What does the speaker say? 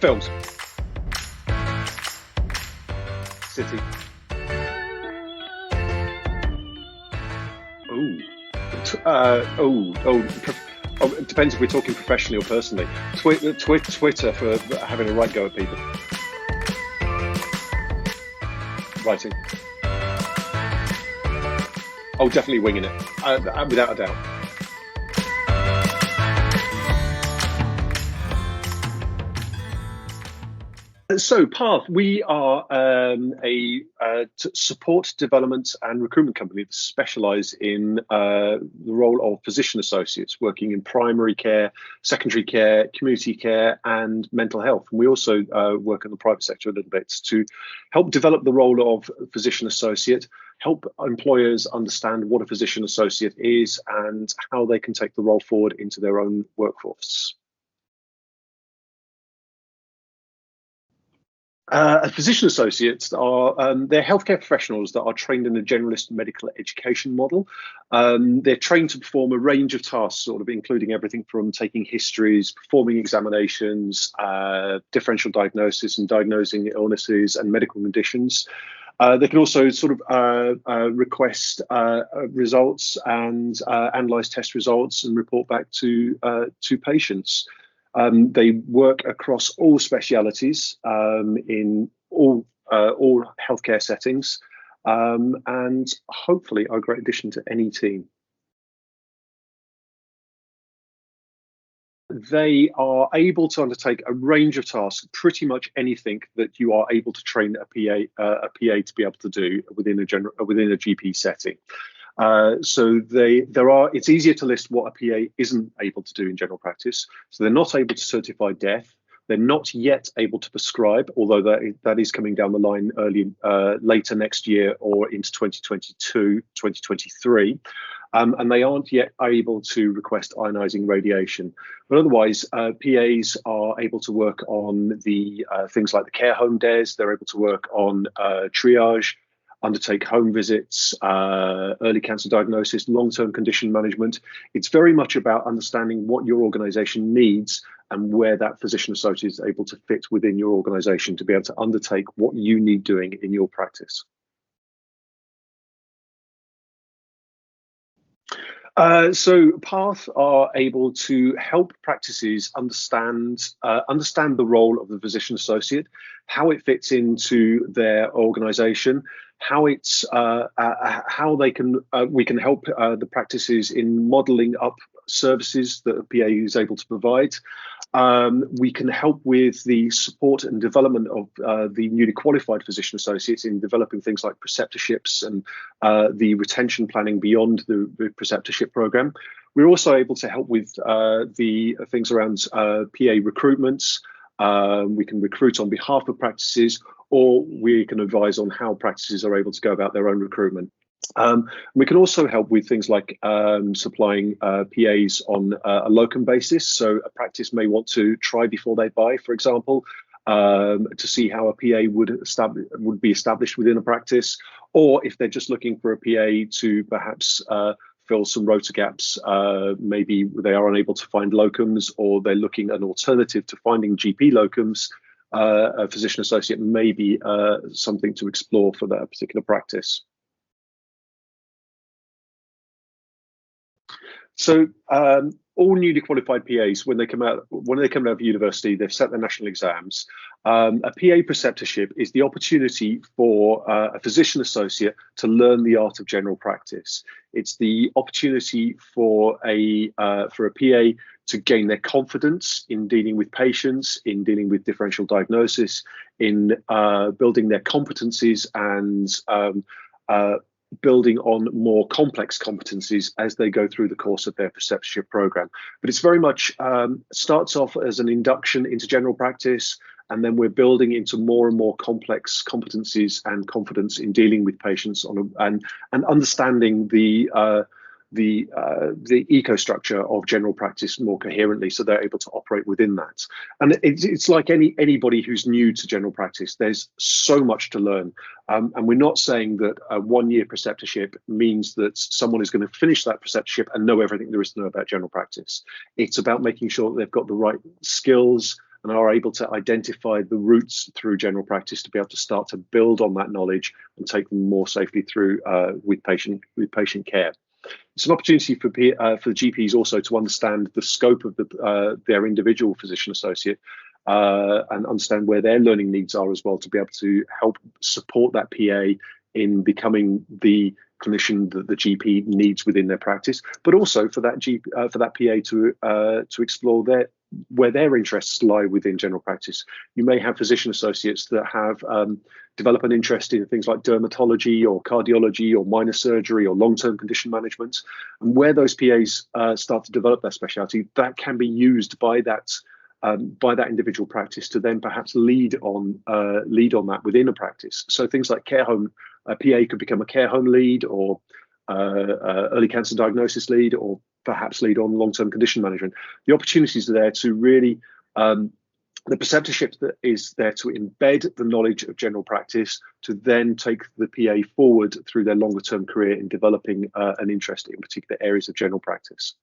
Films. City. It depends if we're talking professionally or personally. Twitter for having a right go at people. Writing. Oh, definitely winging it, without a doubt. So, Path, we are a support, development and recruitment company that specialise in the role of physician associates working in primary care, secondary care, community care and mental health. And we also work in the private sector a little bit to help develop the role of physician associate, help employers understand what a physician associate is and how they can take the role forward into their own workforce. Physician associates are they're healthcare professionals that are trained in a generalist medical education model. They're trained to perform a range of tasks, sort of including everything from taking histories, performing examinations, differential diagnosis and diagnosing illnesses and medical conditions. They can also sort of request results and analyse test results and report back to patients. They work across all specialities in all healthcare settings, and hopefully are a great addition to any team. They are able to undertake a range of tasks, pretty much anything that you are able to train a PA to be able to do within a GP setting. It's easier to list what a PA isn't able to do in general practice. So they're not able to certify death. They're not yet able to prescribe, although that is coming down the line later next year or into 2022, 2023. And they aren't yet able to request ionizing radiation. But otherwise, PAs are able to work on the things like the care home DES. They're able to work on triage, undertake home visits, early cancer diagnosis, long-term condition management. It's very much about understanding what your organisation needs and where that physician associate is able to fit within your organisation to be able to undertake what you need doing in your practice. So Path are able to help practices understand the role of the physician associate, how it fits into their organisation, how we can help the practices in modelling up services that a PA is able to provide. We can help with the support and development of the newly qualified physician associates in developing things like preceptorships and the retention planning beyond the preceptorship program. We're also able to help with the things around PA recruitments. We can recruit on behalf of practices, or we can advise on how practices are able to go about their own recruitment. We can also help with things like supplying PAs on a locum basis. So a practice may want to try before they buy, for example, to see how a PA would be established within a practice, or if they're just looking for a PA to perhaps fill some rota gaps. Maybe they are unable to find locums, or they're looking at an alternative to finding GP locums. A physician associate may be something to explore for that particular practice. So all newly qualified PAs, when they come out of university, they've set their national exams. A PA preceptorship is the opportunity for a physician associate to learn the art of general practice. It's the opportunity for a PA to gain their confidence in dealing with patients, in dealing with differential diagnosis, in building their competencies and building on more complex competencies as they go through the course of their preceptorship program. But it's very much starts off as an induction into general practice, and then we're building into more and more complex competencies and confidence in dealing with patients and understanding the eco-structure of general practice more coherently, so they're able to operate within that. And it's like anybody who's new to general practice, there's so much to learn. And we're not saying that a 1-year preceptorship means that someone is going to finish that preceptorship and know everything there is to know about general practice. It's about making sure that they've got the right skills, and are able to identify the routes through general practice to be able to start to build on that knowledge and take them more safely through with patient care. It's an opportunity for GPs also to understand the scope of their individual physician associate and understand where their learning needs are as well, to be able to help support that PA in becoming the clinician that the GP needs within their practice, but also for that PA to explore where their interests lie within general practice. You may have physician associates that have develop an interest in things like dermatology or cardiology or minor surgery or long-term condition management, and where those PAs start to develop their specialty, that can be used by that individual practice to then perhaps lead on that within a practice. So things like care home, a PA could become a care home lead, or early cancer diagnosis lead, or perhaps lead on long-term condition management. The opportunities are there to really, the preceptorship that is there to embed the knowledge of general practice to then take the PA forward through their longer-term career in developing an interest in particular areas of general practice.